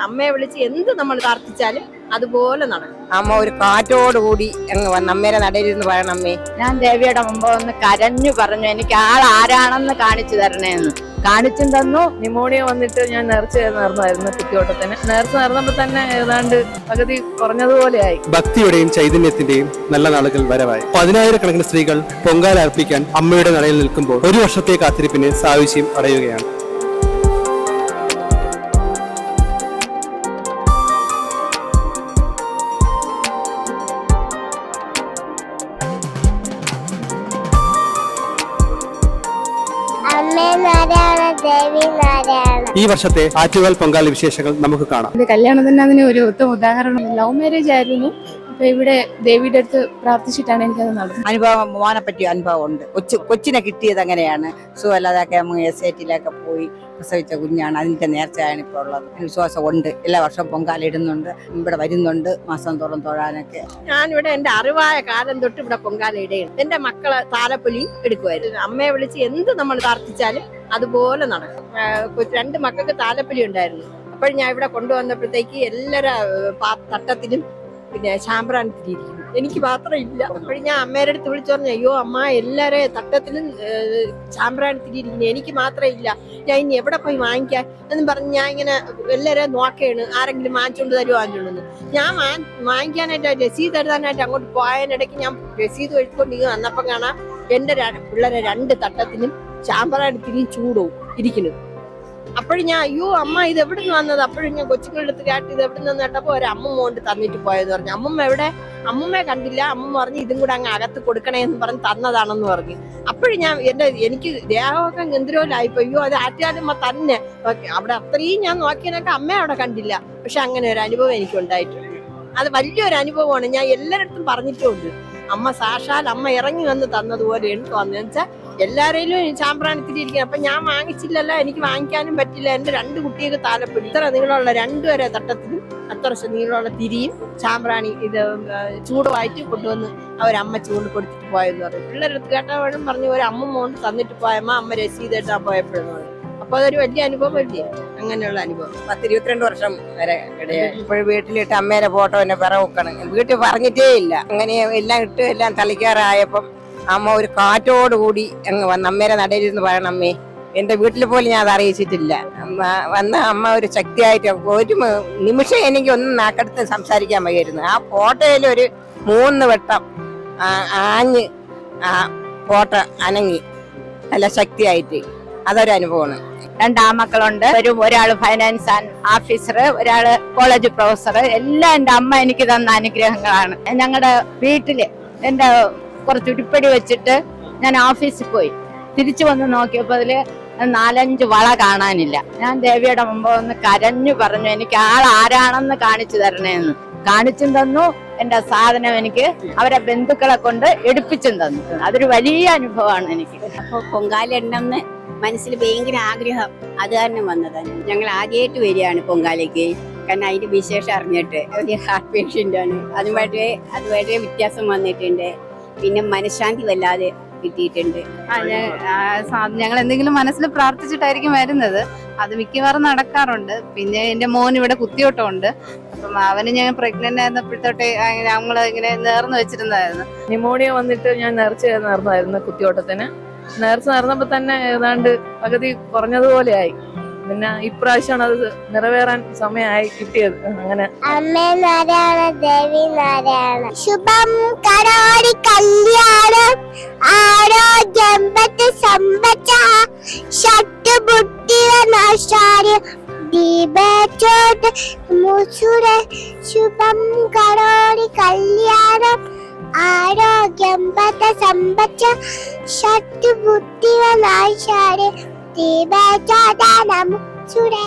അമ്മയെ വിളിച്ച് എന്ത് നമ്മൾ പ്രാർത്ഥിച്ചാലും അതുപോലെ നടക്കും. അമ്മ ഒരു കാറ്റോടുകൂടി അങ്ങ് വന്ന് അമ്മേരെ നടയിരുന്ന് പറയണം, അമ്മേ ഞാൻ ദേവിയുടെ മുമ്പ് ഒന്ന് കരഞ്ഞു പറഞ്ഞു, എനിക്ക് ആൾ ആരാണെന്ന് കാണിച്ചു തരണേന്ന്. കാണിച്ചും തന്നു. ന്യൂമോണിയ വന്നിട്ട് ഞാൻ നേർച്ച നേർന്നായിരുന്നു കുത്തിയോട്ടത്തിന്. നേർച്ച നേർന്നപ്പോ തന്നെ ഏതാണ്ട് പകുതി കുറഞ്ഞതുപോലെയായി. ഭക്തിയുടെയും ചൈതന്യത്തിന്റെയും നല്ല നാളുകൾ വരവായി. 10,000-കണക്കിന് സ്ത്രീകൾ പൊങ്കാല അർപ്പിക്കാൻ അമ്മയുടെ നടയിൽ നിൽക്കുമ്പോൾ ഒരു വർഷത്തെ കാത്തിരിപ്പിന് സായുജ്യം അടയുകയാണ്. ഈ വർഷത്തെ ആറ്റുകാൽ പൊങ്കാല വിശേഷങ്ങൾ നമുക്ക് കാണാം. കല്യാണത്തിന് അതിന് ഒരു ഉത്തമ ഉദാഹരണം. ലവ് മാരേജ് ആയിരുന്നു. അപ്പൊ ഇവിടെ ദേവിയുടെ അടുത്ത് പ്രാർത്ഥിച്ചിട്ടാണ് എനിക്കത് നടന്നത്. അനുഭവം, മോനെ പറ്റിയ അനുഭവം ഉണ്ട്. കൊച്ചിനെ കിട്ടിയത് അങ്ങനെയാണ്. സുഖമല്ലാതൊക്കെ SAT-ലൊക്കെ പോയി പ്രസവിച്ച കുഞ്ഞാണ്. അതിന്റെ നേർച്ചയാണ് ഇപ്പോൾ ഉള്ളത്. വിശ്വാസം ഉണ്ട്. എല്ലാ വർഷവും പൊങ്കാല ഇടുന്നുണ്ട്. ഇവിടെ വരുന്നുണ്ട് മാസം തോറും തൊഴാനൊക്കെ. ഞാനിവിടെ എന്റെ അറിവായ കാലം തൊട്ട് ഇവിടെ പൊങ്കാല ഇടയും. എന്റെ മക്കളെ താലപ്പൊലി എടുക്കുമായിരുന്നു. അമ്മയെ വിളിച്ച് എന്ത് നമ്മൾ പ്രാർത്ഥിച്ചാലും അതുപോലെ നടക്കും. 2 മക്കൾക്ക് താലപ്പൊലി ഉണ്ടായിരുന്നു. അപ്പോൾ ഞാൻ ഇവിടെ കൊണ്ടുവന്നപ്പോഴത്തേക്ക് എല്ലാവരും തട്ടത്തിലും പിന്നെ ശാമ്പ്രാൻ തിരിയിരിക്കുന്നു. എനിക്ക് മാത്രം ഇല്ല. അപ്പോൾ ഞാൻ അമ്മേടെ അടുത്ത് വിളിച്ചു പറഞ്ഞു, അയ്യോ അമ്മ എല്ലാവരെയും തട്ടത്തിലും ശാമ്പ്രാൻ തിരിയിരിക്കുന്നു, എനിക്ക് മാത്രം ഇല്ല, ഞാൻ ഇനി എവിടെ പോയി വാങ്ങിക്കാൻ എന്നും പറഞ്ഞ് ഞാൻ ഇങ്ങനെ എല്ലാവരെയും നോക്കുകയാണ്, ആരെങ്കിലും വാങ്ങിച്ചുകൊണ്ട് തരുമോ വാങ്ങിച്ചുകൊണ്ടെന്ന്. ഞാൻ വാങ്ങിക്കാനായിട്ട് രസീത് എഴുതാനായിട്ട് അങ്ങോട്ട് പോയതിനിടയ്ക്ക് ഞാൻ രസീത് എഴുതിക്കൊണ്ടിരിക്കുന്നു. വന്നപ്പം കാണാം എൻ്റെ പിള്ളേരെ 2 തട്ടത്തിനും ശാമ്പ്രാൻ തിരിയും ചൂടവും ഇരിക്കുന്നു. അപ്പോഴും ഞാൻ അയ്യോ അമ്മ ഇത് എവിടെ നിന്ന് വന്നത്? അപ്പോഴും ഞാൻ കൊച്ചുങ്ങളുടെ അടുത്ത് കേട്ട് ഇത് എവിടെ നിന്ന് കേട്ടപ്പോ ഒരു അമ്മമ്മ കൊണ്ട് തന്നിട്ട് പോയെന്ന് പറഞ്ഞു. അമ്മമ്മ എവിടെ? അമ്മമ്മയെ കണ്ടില്ല. അമ്മമ്മ പറഞ്ഞു ഇതും കൂടെ അങ്ങ് അകത്ത് കൊടുക്കണേ എന്ന് പറഞ്ഞ് തന്നതാണെന്ന് പറഞ്ഞു. അപ്പോഴും ഞാൻ എനിക്ക് ദേഹമൊക്കെ ഗന്ധരോലായിപ്പോ, അയ്യോ അത് ആറ്റുകാലമ്മ തന്നെ. അവിടെ അത്രയും ഞാൻ നോക്കിയതിനൊക്കെ അമ്മയെ അവിടെ കണ്ടില്ല. പക്ഷെ അങ്ങനെ ഒരു അനുഭവം എനിക്ക് ഉണ്ടായിട്ടുണ്ട്. അത് വലിയൊരു അനുഭവമാണ്. ഞാൻ എല്ലായിടത്തും പറഞ്ഞിട്ടുമുണ്ട്. അമ്മ സാക്ഷാൽ അമ്മ ഇറങ്ങി വന്ന് തന്നതുപോലെ എനിക്ക് വന്നു വെച്ചാൽ എല്ലാവരെയും ചാമ്പ്രാണത്തിരി ഇരിക്കണം. അപ്പൊ ഞാൻ വാങ്ങിച്ചില്ലല്ലോ, എനിക്ക് വാങ്ങിക്കാനും പറ്റില്ല. എന്റെ 2 കുട്ടികൾക്ക് താലപ്പൊലി ഇത്ര നീളമുള്ള 2 വരെ തട്ടത്തിലും അത്ര നീളമുള്ള തിരിയും ചാമ്പ്രാണി ഇത് ചൂടുമായിട്ട് കൊണ്ടുവന്ന് അവരമ്മ ചൂട് കൊടുത്തിട്ട് പോയെന്ന് പറഞ്ഞു. പിള്ളേരെടുത്ത് കേട്ടവഴും പറഞ്ഞു ഒരു അമ്മമ്മ കൊണ്ട് തന്നിട്ട് പോയമ്മ അമ്മ രസീത് എടുത്താൻ പോയപ്പോഴെന്ന് പറഞ്ഞു. അപ്പൊ അതൊരു വലിയ അനുഭവം അല്ലേ? അങ്ങനെയുള്ള അനുഭവം 10-22 വർഷം വരെ ഇടയായി. ഇപ്പോഴും വീട്ടിലിട്ട് അമ്മേരെ ഫോട്ടോ എന്നെ പിറവെക്കണം. വീട്ടിൽ പറഞ്ഞിട്ടേ ഇല്ല. അങ്ങനെ എല്ലാം ഇട്ട് എല്ലാം തളിക്കാറായപ്പം അമ്മ ഒരു കാറ്റോടുകൂടി അങ്ങ് വന്ന് അമ്മേരെ നടയിരുന്ന് പറയണം, അമ്മേ എന്റെ വീട്ടിൽ പോലും ഞാൻ അത് അറിയിച്ചിട്ടില്ല. വന്ന് അമ്മ ഒരു ശക്തിയായിട്ട് ഒരു നിമിഷം എനിക്ക് ഒന്നും നാക്കെടുത്ത് സംസാരിക്കാൻ വയ്യായിരുന്നു. ആ ഫോട്ടോയിൽ ഒരു 3 വട്ടം ആഞ്ഞ് ആ ഫോട്ടോ അനങ്ങി നല്ല ശക്തിയായിട്ട്. അതൊരു അനുഭവമാണ്. 2 ആമക്കളുണ്ട്. ഒരാള് ഫൈനാൻസ് ഓഫീസർ, ഒരാള് കോളേജ് പ്രൊഫസർ. എല്ലാം എന്റെ അമ്മ എനിക്ക് തന്ന അനുഗ്രഹങ്ങളാണ്. ഞങ്ങളുടെ വീട്ടില് എന്റെ കുറച്ച് ഉരുപ്പടി വെച്ചിട്ട് ഞാൻ ഓഫീസിൽ പോയി തിരിച്ചു വന്ന് നോക്കിയപ്പോ അതില് 4-5 വള കാണാനില്ല. ഞാൻ ദേവിയുടെ മുമ്പ് ഒന്ന് കരഞ്ഞു പറഞ്ഞു, എനിക്ക് ആൾ ആരാണെന്ന് കാണിച്ചു തരണേന്ന്. കാണിച്ചും തന്നു. എന്റെ സാധനം എനിക്ക് അവരെ ബന്ധുക്കളെ കൊണ്ട് എടുപ്പിച്ചും തന്നു. അതൊരു വലിയ അനുഭവമാണ് എനിക്ക്. അപ്പൊ പൊങ്കാല ഇടണമെന്ന് മനസ്സിൽ ഭയങ്കര ആഗ്രഹം, അത് കാരണം വന്നതാണ്. ഞങ്ങൾ ആദ്യമായിട്ട് വരികയാണ് പൊങ്കാലയ്ക്ക്. കാരണം അതിന്റെ വിശേഷം അറിഞ്ഞിട്ട്. ഒരു ഹാർട്ട് പേഷ്യന്റ് ആണ്. അതുവരെ വ്യത്യാസം വന്നിട്ടുണ്ട്. പിന്നെ മനഃശാന്തി വല്ലാതെ കിട്ടിയിട്ടുണ്ട്. ഞങ്ങൾ എന്തെങ്കിലും മനസ്സിൽ പ്രാർത്ഥിച്ചിട്ടായിരിക്കും വരുന്നത്. അത് മിക്കവാറും നടക്കാറുണ്ട്. പിന്നെ എന്റെ മോൻ ഇവിടെ കുത്തിയോട്ടമുണ്ട്. അപ്പം അവന് ഞാൻ പ്രഗ്നന്റ് ആയിരുന്നപ്പോഴത്തോട്ടെ ഞങ്ങൾ ഇങ്ങനെ നേർന്ന് വെച്ചിരുന്നതായിരുന്നു. ന്യൂമോണിയ വന്നിട്ട് ഞാൻ നേർച്ച നേർന്നായിരുന്നു കുത്തിയോട്ടത്തിന്. നേർച്ച നേർന്നപ്പോ തന്നെ ഏതാണ്ട് പകുതി കുറഞ്ഞതുപോലെയായി. പിന്നെ ഇപ്രാവശ്യമാണ് അത് നിറവേറാൻ സമയമായി കിട്ടിയത്. അങ്ങനെ അമ്മേ നാരായണ ദേവി നാരായണ ശുഭം കരോടി കല്യാണം ആരോഗ്യം സമ്പച്ച ഷട്ടുബുദ്ധിനാശാര്യ ദീപചോട് മുസുര ശുഭം കരോടി കല്യാണം ആരോഗ്യം സമ്പച്ച ഷട്ടുബുദ്ധിനാശാര്യ ദീപചോദനം സുരേ.